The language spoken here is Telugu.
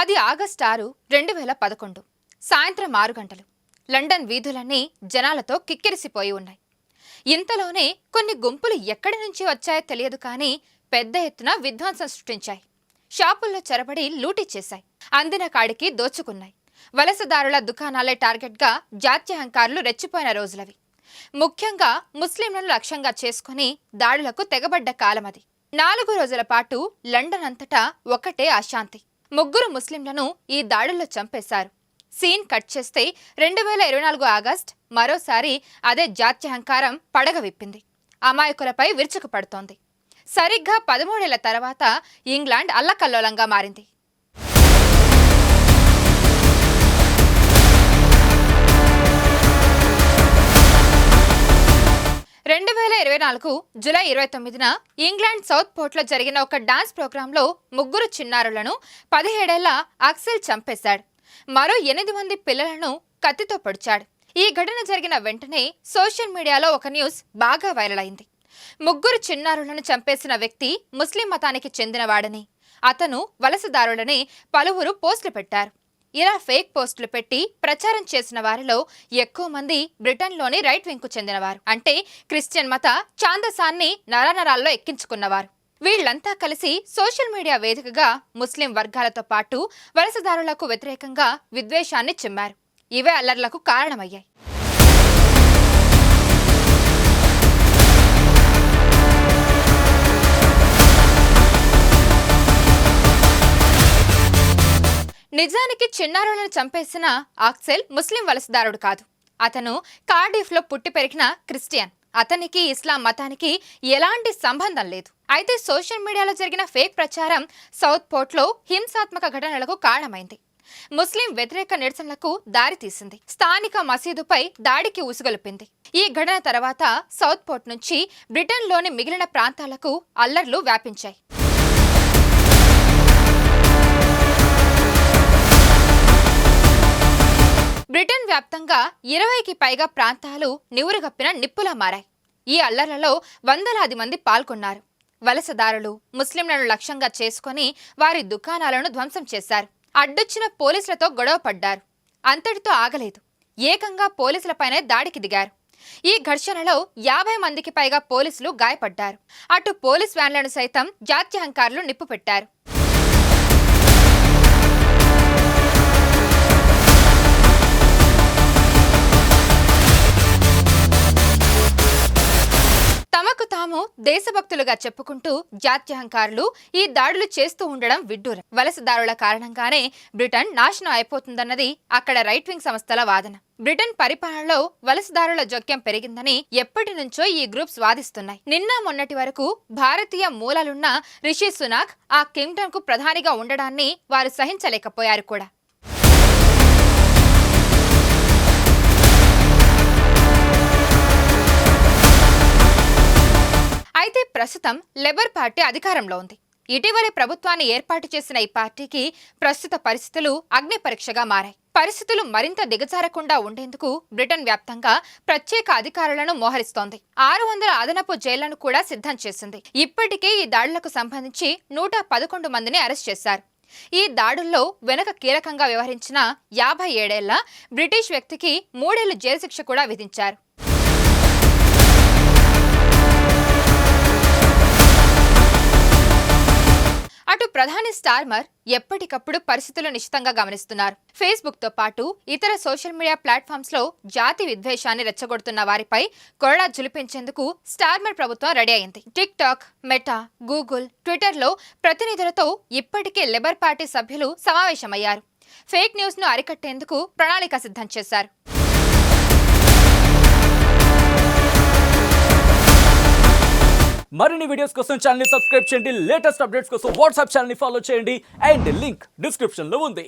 అది ఆగస్టు 6, 2011 సాయంత్రం 6 గంటలు. లండన్ వీధులన్నీ జనాలతో కిక్కిరిసిపోయి ఉన్నాయి. ఇంతలోనే కొన్ని గుంపులు ఎక్కడి నుంచి వచ్చాయో తెలియదు కానీ పెద్ద ఎత్తున విధ్వంసం సృష్టించాయి. షాపుల్లో చొరబడి లూటీ చేశాయి. అందిన కాడికి దోచుకున్నాయి. వలసదారుల దుకాణాలే టార్గెట్గా జాత్యహంకారులు రెచ్చిపోయిన రోజులవి. ముఖ్యంగా ముస్లింలను లక్ష్యంగా చేసుకుని దాడులకు తెగబడ్డ కాలమది. 4 రోజుల పాటు లండన్ అంతటా ఒకటే అశాంతి. 3 ముస్లింలను ఈ దాడుల్లో చంపేశారు. సీన్ కట్ చేస్తే 2024 ఆగస్టు మరోసారి అదే జాత్యహంకారం పడగ విప్పింది. అమాయకులపై విరుచుకుపడుతోంది. సరిగ్గా 13 ఏళ్ల తర్వాత ఇంగ్లాండ్ అల్లకల్లోలంగా మారింది. 2024 జూలై 29న ఇంగ్లాండ్ సౌత్ పోర్ట్లో జరిగిన ఒక డాన్స్ ప్రోగ్రాంలో 3 చిన్నారులను 17 ఏళ్ల అక్సెల్ చంపేశాడు. మరో 8 మంది పిల్లలను కత్తితో పొడిచాడు. ఈ ఘటన జరిగిన వెంటనే సోషల్ మీడియాలో ఒక న్యూస్ బాగా వైరల్ అయింది. 3 చిన్నారులను చంపేసిన వ్యక్తి ముస్లిం మతానికి చెందినవాడని, అతను వలసదారుడని పలువురు పోస్టులు పెట్టారు. ఇలా ఫేక్ పోస్టులు పెట్టి ప్రచారం చేసిన వారిలో ఎక్కువ మంది బ్రిటన్లోని రైట్ వింగ్కు చెందినవారు. అంటే క్రిస్టియన్ మత ఛాందసాన్ని నరనరాల్లో ఎక్కించుకున్నవారు. వీళ్లంతా కలిసి సోషల్ మీడియా వేదికగా ముస్లిం వర్గాలతో పాటు వలసదారులకు వ్యతిరేకంగా విద్వేషాన్ని చిమ్మారు. ఇవే అల్లర్లకు కారణమయ్యాయి. నిజానికి చిన్నారులను చంపేసిన అక్సెల్ ముస్లిం వలసదారుడు కాదు. అతను కార్డిఫ్లో పుట్టి పెరిగిన క్రిస్టియన్. అతనికి ఇస్లాం మతానికి ఎలాంటి సంబంధం లేదు. అయితే సోషల్ మీడియాలో జరిగిన ఫేక్ ప్రచారం సౌత్ పోర్ట్లో హింసాత్మక ఘటనలకు కారణమైంది. ముస్లిం వ్యతిరేక నిరసనలకు దారితీసింది. స్థానిక మసీదుపై దాడికి ఉసుగొలిపింది. ఈ ఘటన తర్వాత సౌత్ పోర్ట్ నుంచి బ్రిటన్లోని మిగిలిన ప్రాంతాలకు అల్లర్లు వ్యాపించాయి. బ్రిటన్ వ్యాప్తంగా 20కి పైగా ప్రాంతాలు నివురుగప్పిన నిప్పులా మారాయి. ఈ అల్లర్లలో వందలాది మంది పాల్గొన్నారు. వలసదారులు ముస్లింలను లక్ష్యంగా చేసుకుని వారి దుకాణాలను ధ్వంసం చేశారు. అడ్డొచ్చిన పోలీసులతో గొడవ పడ్డారు. అంతటితో ఆగలేదు. ఏకంగా పోలీసులపైనే దాడికి దిగారు. ఈ ఘర్షణలో 50 మందికి పైగా పోలీసులు గాయపడ్డారు. అటు పోలీస్ వ్యాన్లను సైతం జాత్యహంకారులు నిప్పు పెట్టారు. తమకు తాము దేశభక్తులుగా చెప్పుకుంటూ జాత్యహంకారులు ఈ దాడులు చేస్తూ ఉండడం విడ్డూరం. వలసదారుల కారణంగానే బ్రిటన్ నాశనం అయిపోతుందన్నది అక్కడ రైట్ వింగ్ సంస్థల వాదన. బ్రిటన్ పరిపాలనలో వలసదారుల జోక్యం పెరిగిందని ఎప్పటి నుంచో ఈ గ్రూప్స్ వాదిస్తున్నాయి. నిన్న మొన్నటి వరకు భారతీయ మూలాలున్న రిషి సునాక్ ఆ కింగ్డమ్ కు ప్రధానిగా ఉండడాన్ని వారు సహించలేకపోయారు కూడా. అయితే ప్రస్తుతం లేబర్ పార్టీ అధికారంలో ఉంది. ఇటీవలే ప్రభుత్వాన్ని ఏర్పాటు చేసిన ఈ పార్టీకి ప్రస్తుత పరిస్థితులు అగ్ని పరీక్షగా మారాయి. పరిస్థితులు మరింత దిగజారకుండా ఉండేందుకు బ్రిటన్ వ్యాప్తంగా ప్రత్యేక అధికారులను మోహరిస్తోంది. 600 అదనపు జైళ్లను కూడా సిద్ధం చేసింది. ఇప్పటికే ఈ దాడులకు సంబంధించి 111 మందిని అరెస్ట్ చేశారు. ఈ దాడుల్లో వెనుక కీలకంగా వ్యవహరించిన 57 ఏళ్ల బ్రిటిష్ వ్యక్తికి 3 ఏళ్ల జైలు శిక్ష కూడా విధించారు. అటు ప్రధాని స్టార్మర్ ఎప్పటికప్పుడు పరిస్థితులు నిశితంగా గమనిస్తున్నారు. ఫేస్బుక్ తో పాటు ఇతర సోషల్ మీడియా ప్లాట్ఫామ్స్ లో జాతి విద్వేషాన్ని రెచ్చగొడుతున్న వారిపై కొరడా జులిపించేందుకు స్టార్మర్ ప్రభుత్వం రెడీ అయింది. Tick talk, meta, Google, Twitter లో ప్రతినిధులతో ఇప్పటికే లేబర్ పార్టీ సభ్యులు సమావేశమయ్యారు. ఫేక్ న్యూస్ ను అరికట్టేందుకు ప్రణాళిక సిద్ధం చేశారు. మరిన్ని వీడియోస్ కోసం ఛానల్ ని సబ్స్క్రైబ్ చేయండి. లేటెస్ట్ అప్డేట్స్ కోసం వాట్సాప్ ఛానల్ ని ఫాలో చేయండి. అండ్ లింక్ డిస్క్రిప్షన్ లో ఉంది.